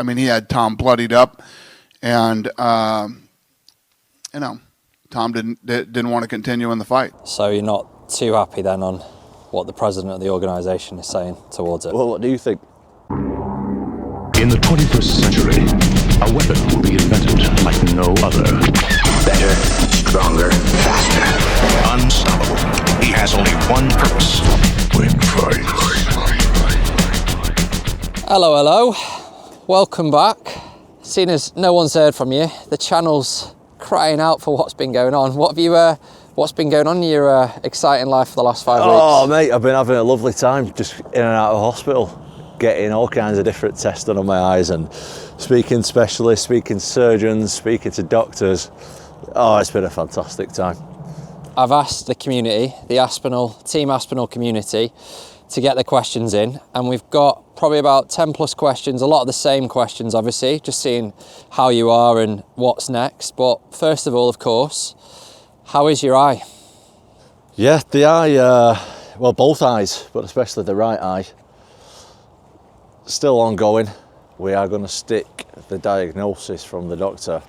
I mean, he had Tom bloodied up, and Tom didn't want to continue in the fight. So you're not too happy then on what the president of the organisation is saying towards it? Well, what do you think? In the 21st century, a weapon will be invented like no other. Better, stronger, faster. Unstoppable. He has only one purpose. Win fights. Hello. Welcome back. Seeing as no one's heard from you, the channel's crying out for what's been going on. What's been going on in your exciting life for the last 5 weeks? Oh, mate, I've been having a lovely time just in and out of hospital, getting all kinds of different tests done on my eyes and speaking to specialists, speaking to surgeons, speaking to doctors. Oh, it's been a fantastic time. I've asked the community, the Team Aspinall community, to get the questions in, and we've got probably about 10 plus questions, a lot of the same questions obviously, just seeing how you are and what's next. But first of all, of course, how is your eye? Yeah, the eye, well, both eyes, but especially the right eye, still ongoing. We are going to stick the diagnosis from the doctor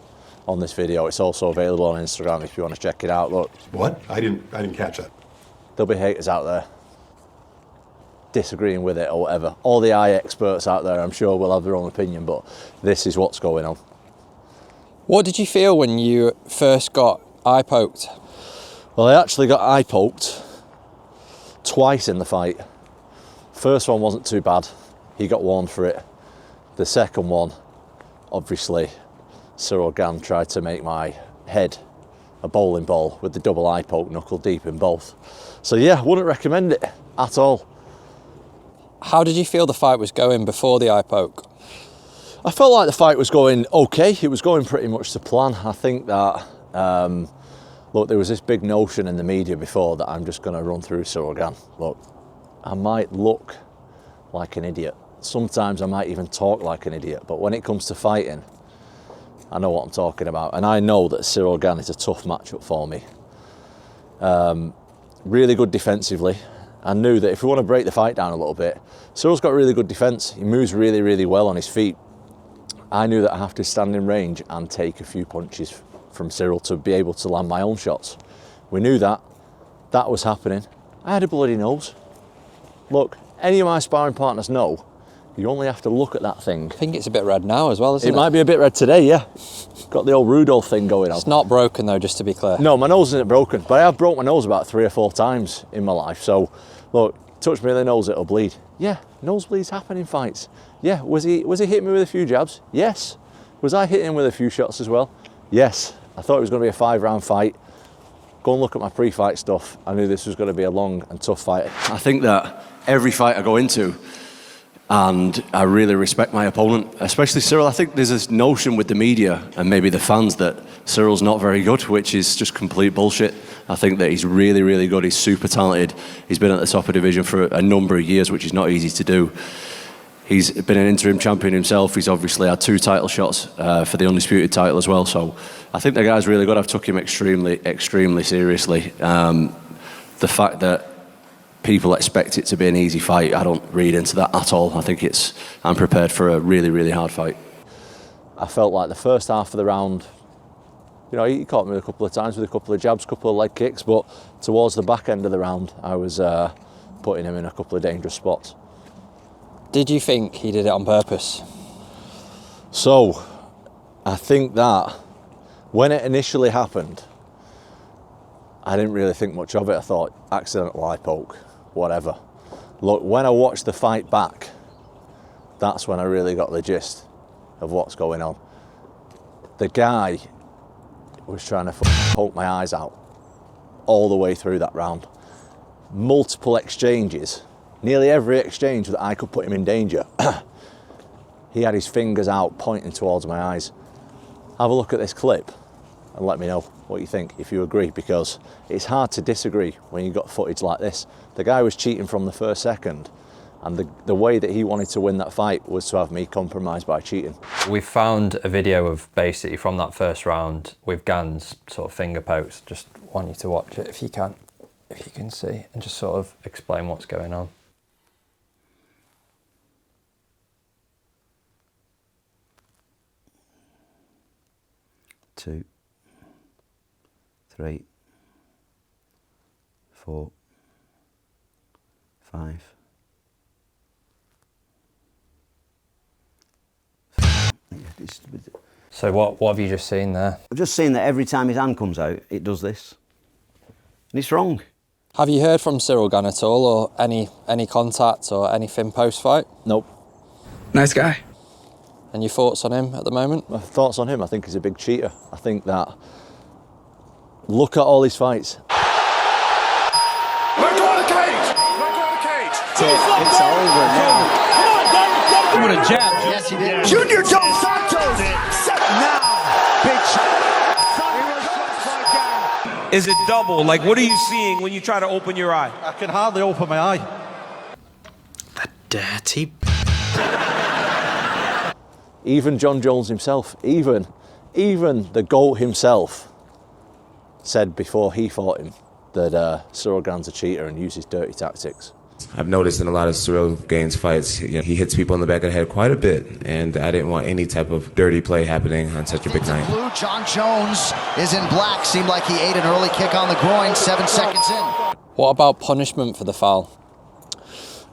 on this video. It's also available on Instagram if you want to check it out. Look. What? I didn't catch that. There'll be haters out there disagreeing with it or whatever. All the eye experts out there, I'm sure, will have their own opinion, but this is what's going on. What did you feel when you first got eye poked? Well, I actually got eye poked twice in the fight. First one wasn't too bad. He got warned for it. The second one, obviously, Cyril Gann tried to make my head a bowling ball with the double eye poke, knuckle deep in both. So yeah, wouldn't recommend it at all. How did you feel the fight was going before the eye poke? I felt like the fight was going okay. It was going pretty much to plan. I think that, look, there was this big notion in the media before that I'm just going to run through Cyril Gann. Look, I might look like an idiot. Sometimes I might even talk like an idiot. But when it comes to fighting, I know what I'm talking about. And I know that Cyril Gann is a tough matchup for me. Really good defensively. I knew that if we want to break the fight down a little bit, Cyril's got really good defence. He moves really, really well on his feet. I knew that I have to stand in range and take a few punches from Cyril to be able to land my own shots. We knew that. That was happening. I had a bloody nose. Look, any of my sparring partners know you only have to look at that thing. I think it's a bit red now as well, isn't it? It might be a bit red today, yeah. Got the old Rudolph thing going on. It's not broken though, just to be clear. No, my nose isn't broken, but I have broke my nose about 3 or 4 times in my life. So, look, touch me in the nose, it'll bleed. Yeah, nosebleeds happen in fights. Yeah, was he hitting me with a few jabs? Yes. Was I hitting him with a few shots as well? Yes. I thought it was going to be a 5-round fight. Go and look at my pre-fight stuff. I knew this was going to be a long and tough fight. I think that every fight I go into, and I really respect my opponent, especially Cyril. I think there's this notion with the media and maybe the fans that Cyril's not very good, which is just complete bullshit. I think that he's really, really good. He's super talented. He's been at the top of the division for a number of years, which is not easy to do. He's been an interim champion himself. He's obviously had 2 title shots for the undisputed title as well. So I think the guy's really good. I've took him extremely, extremely seriously. The fact that people expect it to be an easy fight, I don't read into that at all. I think I'm prepared for a really, really hard fight. I felt like the first half of the round, you know, he caught me a couple of times with a couple of jabs, couple of leg kicks, but towards the back end of the round, I was putting him in a couple of dangerous spots. Did you think he did it on purpose? So, I think that when it initially happened, I didn't really think much of it. I thought, accidental eye poke, whatever. Look, when I watched the fight back, that's when I really got the gist of what's going on. The guy was trying to poke my eyes out all the way through that round. Multiple exchanges, nearly every exchange that I could put him in danger. He had his fingers out pointing towards my eyes. Have a look at this clip and let me know what you think, if you agree, because it's hard to disagree when you've got footage like this. The guy was cheating from the first second, and the way that he wanted to win that fight was to have me compromised by cheating. We found a video of basically from that first round with Gann's sort of finger pokes. Just want you to watch it if you can see, and just sort of explain what's going on. 2, 3, 4, 5. So what have you just seen there? I've just seen that every time his hand comes out, it does this. And it's wrong. Have you heard from Cyril Gann at all, or any contact or anything post-fight? Nope. Nice guy. And your thoughts on him at the moment? My thoughts on him, I think he's a big cheater. I think that, look at all his fights. Let go of the cage! Let go of the cage! It's over now. With a jab. Yes, he did. Junior Dos Santos! Set now! Big shot. Is it double? Like, what are you seeing when you try to open your eye? I can hardly open my eye. The dirty. Even John Jones himself, even the GOAT himself, said before he fought him that Cyril Gann's a cheater and uses dirty tactics. I've noticed in a lot of Cyril Gaines fights, he hits people in the back of the head quite a bit, and I didn't want any type of dirty play happening on such a big night. Blue, John Jones is in black. Seemed like he ate an early kick on the groin, 7 seconds in. What about punishment for the foul?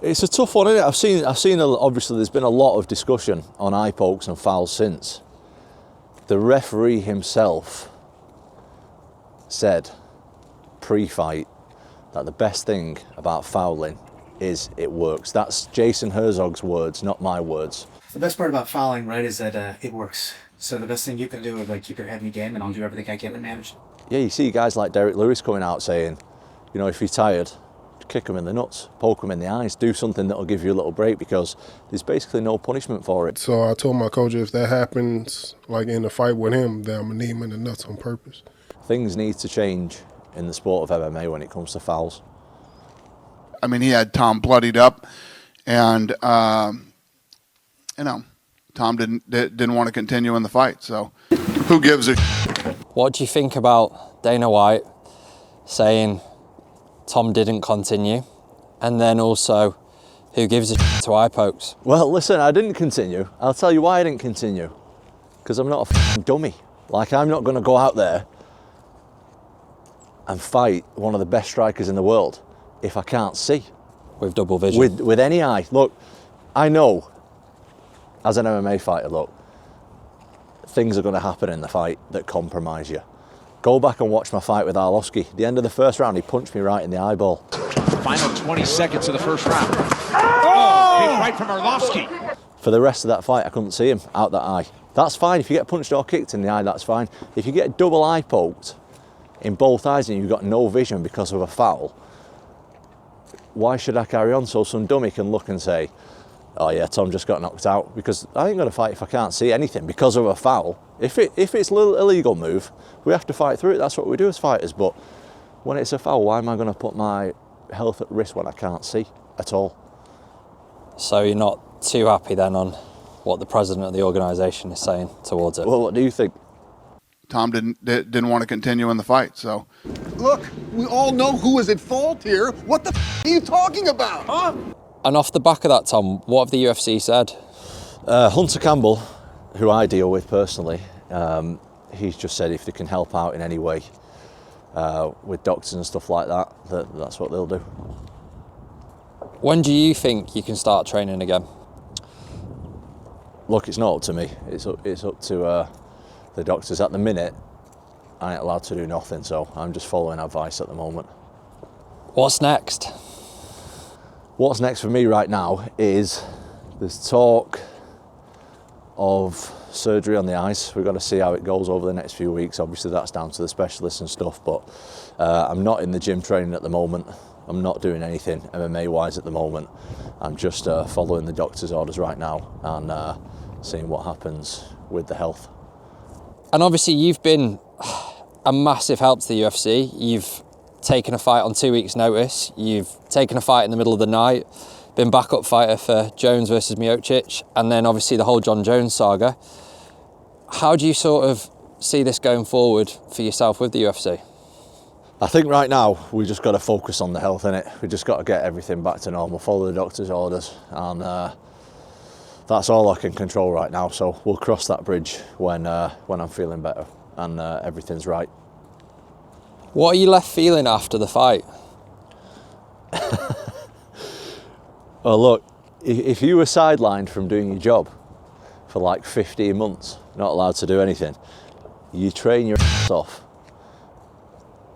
It's a tough one, isn't it? I've seen obviously there's been a lot of discussion on eye pokes and fouls since. The referee himself said pre-fight that the best thing about fouling is it works. That's Jason Herzog's words, not my words. The best part about fouling, right, is that it works. So the best thing you can do is like keep your head in the game, and I'll do everything I can to manage. Yeah, you see guys like Derek Lewis coming out saying, you know, if you're tired, kick him in the nuts, poke him in the eyes, do something that'll give you a little break, because there's basically no punishment for it. So I told my coach if that happens, like in a fight with him, then I'm gonna knee him in the nuts on purpose. Things need to change in the sport of MMA when it comes to fouls. I mean, he had Tom bloodied up, and you know, Tom didn't want to continue in the fight. So, who gives a? What do you think about Dana White saying Tom didn't continue, and then also, who gives a to eye pokes? Well, listen, I didn't continue. I'll tell you why I didn't continue. Because I'm not a dummy. Like, I'm not going to go out there and fight one of the best strikers in the world if I can't see. With double vision? With any eye. Look, I know, as an MMA fighter, look, things are going to happen in the fight that compromise you. Go back and watch my fight with Arlovski. At the end of the first round, he punched me right in the eyeball. Final 20 seconds of the first round. Oh! Big right from Arlovski. For the rest of that fight, I couldn't see him out that eye. That's fine. If you get punched or kicked in the eye, that's fine. If you get double eye poked in both eyes and you've got no vision because of a foul, why should I carry on so some dummy can look and say, oh yeah, Tom just got knocked out? Because I ain't going to fight if I can't see anything because of a foul. If it's a little illegal move, we have to fight through it. That's what we do as fighters. But when it's a foul, why am I going to put my health at risk when I can't see at all? So you're not too happy then on what the president of the organisation is saying towards it? Well, what do you think? Tom didn't want to continue in the fight, so. Look, we all know who is at fault here. What the are you talking about, huh? And off the back of that, Tom, what have the UFC said? Hunter Campbell, who I deal with personally, he's just said if they can help out in any way with doctors and stuff like that, that's what they'll do. When do you think you can start training again? Look, it's not up to me. It's up to the doctors. At the minute, I ain't allowed to do nothing, so I'm just following advice at the moment. What's next? What's next for me right now is there's talk of surgery on the eyes. We've got to see how it goes over the next few weeks. Obviously, that's down to the specialists and stuff, but I'm not in the gym training at the moment. I'm not doing anything MMA-wise at the moment. I'm just following the doctor's orders right now and seeing what happens with the health. And obviously, you've been a massive help to the UFC. You've taken a fight on 2 weeks' notice. You've taken a fight in the middle of the night, been backup fighter for Jones versus Miocic, and then obviously the whole John Jones saga. How do you sort of see this going forward for yourself with the UFC? I think right now we just got to focus on the health, innit? We just got to get everything back to normal, follow the doctor's orders, and that's all I can control right now. So we'll cross that bridge when I'm feeling better. and everything's right. What are you left feeling after the fight? Well, look, if you were sidelined from doing your job for like 15 months, not allowed to do anything, you train your ass off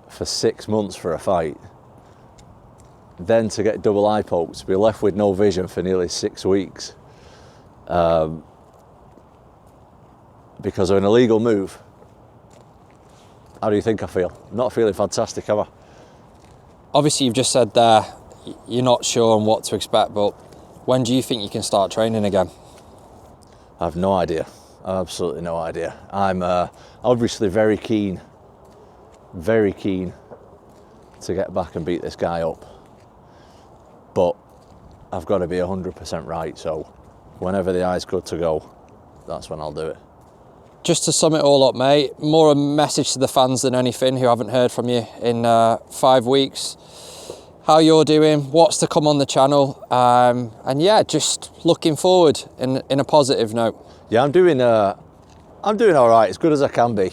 for 6 months for a fight, then to get double eye poked, to be left with no vision for nearly 6 weeks because of an illegal move. How do you think I feel? I'm not feeling fantastic, am I? Obviously, you've just said there you're not sure on what to expect, but when do you think you can start training again? I have no idea. Absolutely no idea. I'm obviously very keen to get back and beat this guy up. But I've got to be 100% right, so whenever the eye's good to go, that's when I'll do it. Just to sum it all up, mate, more a message to the fans than anything who haven't heard from you in 5 weeks. How you're doing, what's to come on the channel, and yeah, just looking forward in a positive note. Yeah, I'm doing all right, as good as I can be.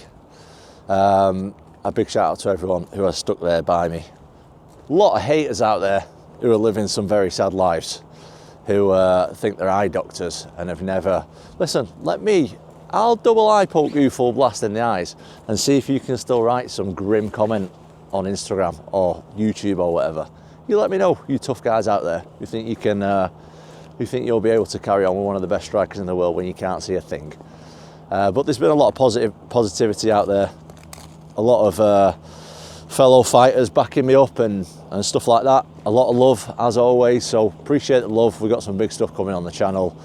A big shout out to everyone who has stuck there by me. A lot of haters out there who are living some very sad lives, who think they're eye doctors and have never... Listen, I'll double eye poke you full blast in the eyes and see if you can still write some grim comment on Instagram or YouTube or whatever. You let me know, you tough guys out there who think you can, who think you'll be able to carry on with one of the best strikers in the world when you can't see a thing. But there's been a lot of positivity out there, a lot of fellow fighters backing me up and stuff like that. A lot of love as always, so appreciate the love. We've got some big stuff coming on the channel.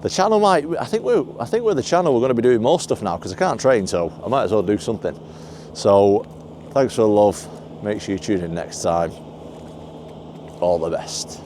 The channel I think with the channel we're going to be doing more stuff now because I can't train, so I might as well do something. So thanks for the love. Make sure you tune in next time. All the best.